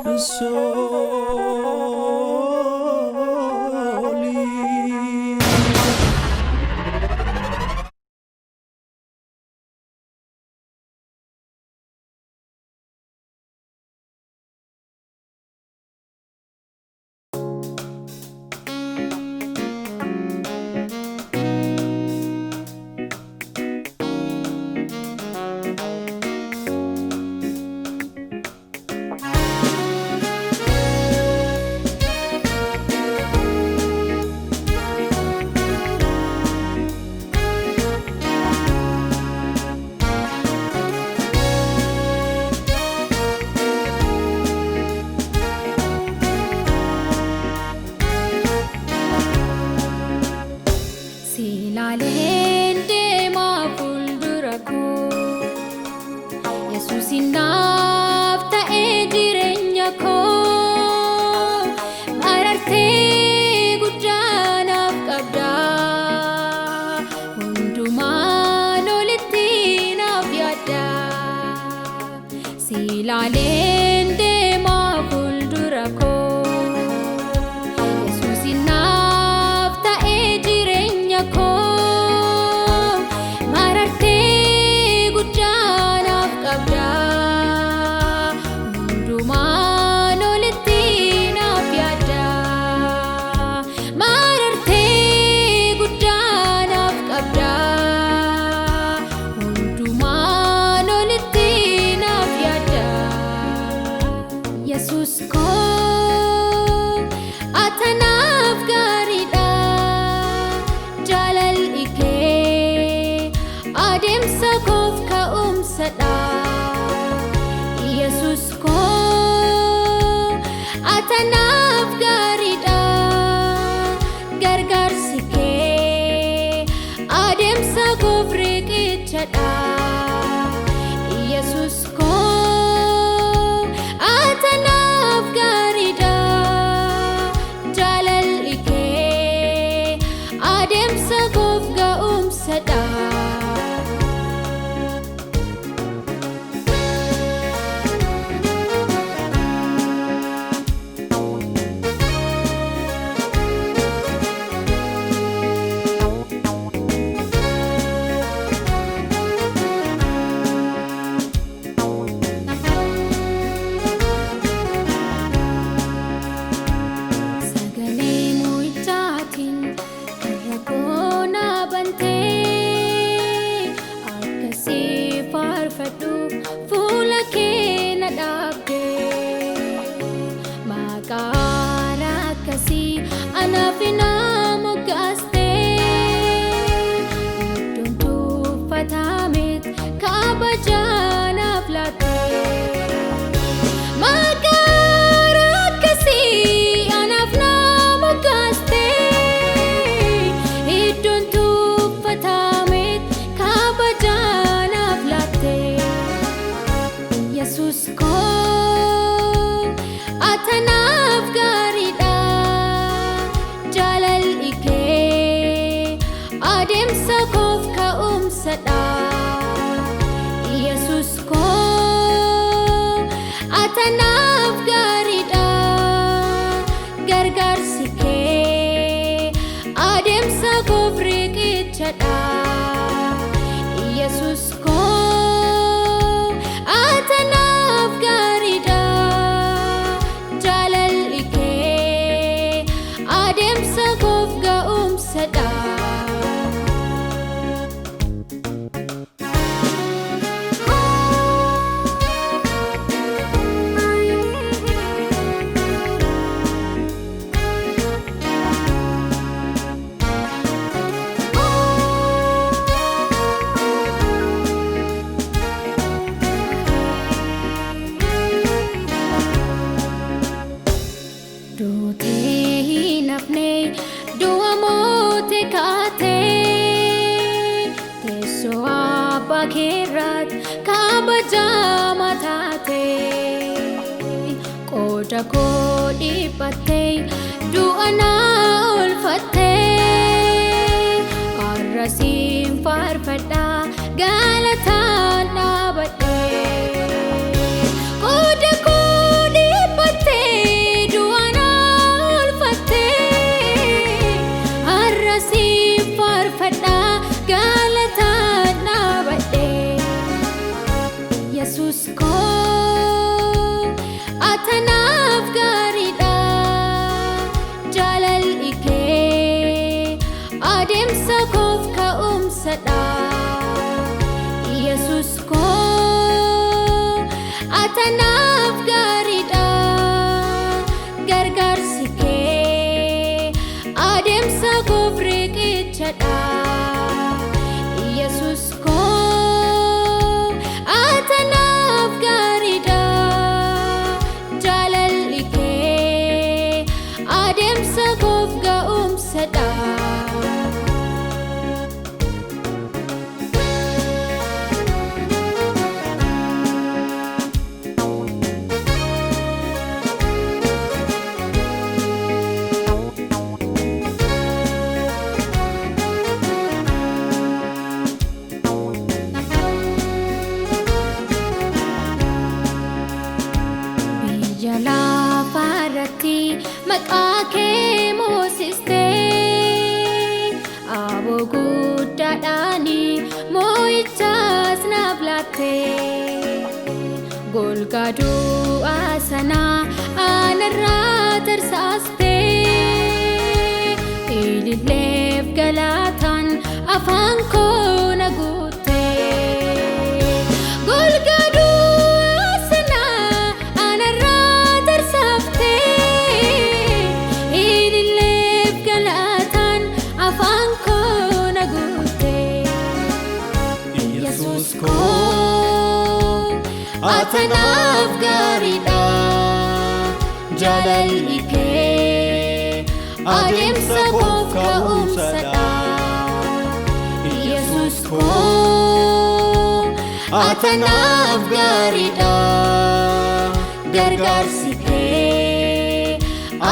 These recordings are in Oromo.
Soli. Silaalende maafuldurako Yesuusin naaf ta'ee jireenya koo marartee guddaa naaf qabda hundumaan olitti naaf yaadda Silaalende maafuldurako Yesuusin naaf ta'ee jireenya koo marartee guddaa naaf qabda hundumaan olitti naaf yaadda marartee guddaa naaf qabda hundumaan olitti naaf yaadda Yesuus koo ati naaf gaariidha jaalalli kee adeemsa koof ka'umsadha Yesuus koo ati naaf gaariidha gargaarsi kee adeemsa koof riqichadha Yesuus koo ati naaf gaariidha jaalalli kee adeemsa koof ga'umsadha Sagalee mu'ichaatiin karra koo na bantee akkasii faarfadhu fuula kee na dhaabdee maqaan akkasii anaaf na moggaastee iddoon tuffatameet kabajaa naaf laattee maqaan akkasii anaaf na moggaastee iddoon tuffatameet kabajaa naaf laattee Yesuus koo ati naaf gaariidha jaalalli kee adeemsa koof ka'umsadha Yesuus koo ati naaf gaariidha gargaarsi kee adeemsa koof riqichadha Yesuus koo ati naaf gaariidha jaalalli kee adeemsa koof ga'umsadha Duutee hin hafne du'a mootii kaatee teessoo abbaa keerraat kabajamaa taatee qooda koo dhiphattee du'a na oolfattee arrasiin faarfadha galataan dhaabadhee qooda koo dhiphattee biyya lafaarratti maqaa kee moosistee aboo guddaadhaani moo'ichaas naaf laattee golgaa du'aa sanaa anarraa tarsaastee ililleef galaataan afaan koo na guuttee golgaa du'aa sanaa anarraa tarsaaftee ililleef galaataan afaan koo na guuttee Yesuus koo atanaaf gaariidha jaalalli kee adeemsa koof ka'umsadha Yesuus koo atanaaf gaariidha gargaarsi kee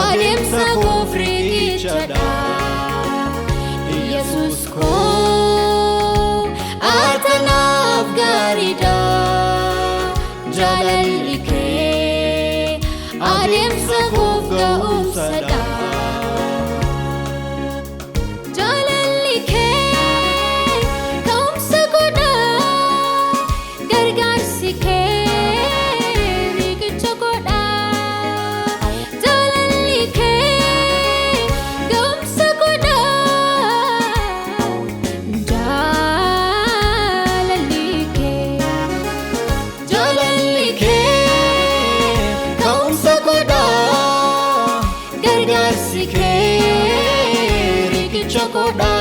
adeemsa koof riqichadha Yesuus koo atanaaf gaariidha jaalalli kee adeemsa koof ka'umsadha jaalalli kee ka'umsa godha gargaarsi kee riqicha godha jaalalli kee ka'umsa godha jaalalli kee ka'umsa godha gargaarsi kee riqicha godha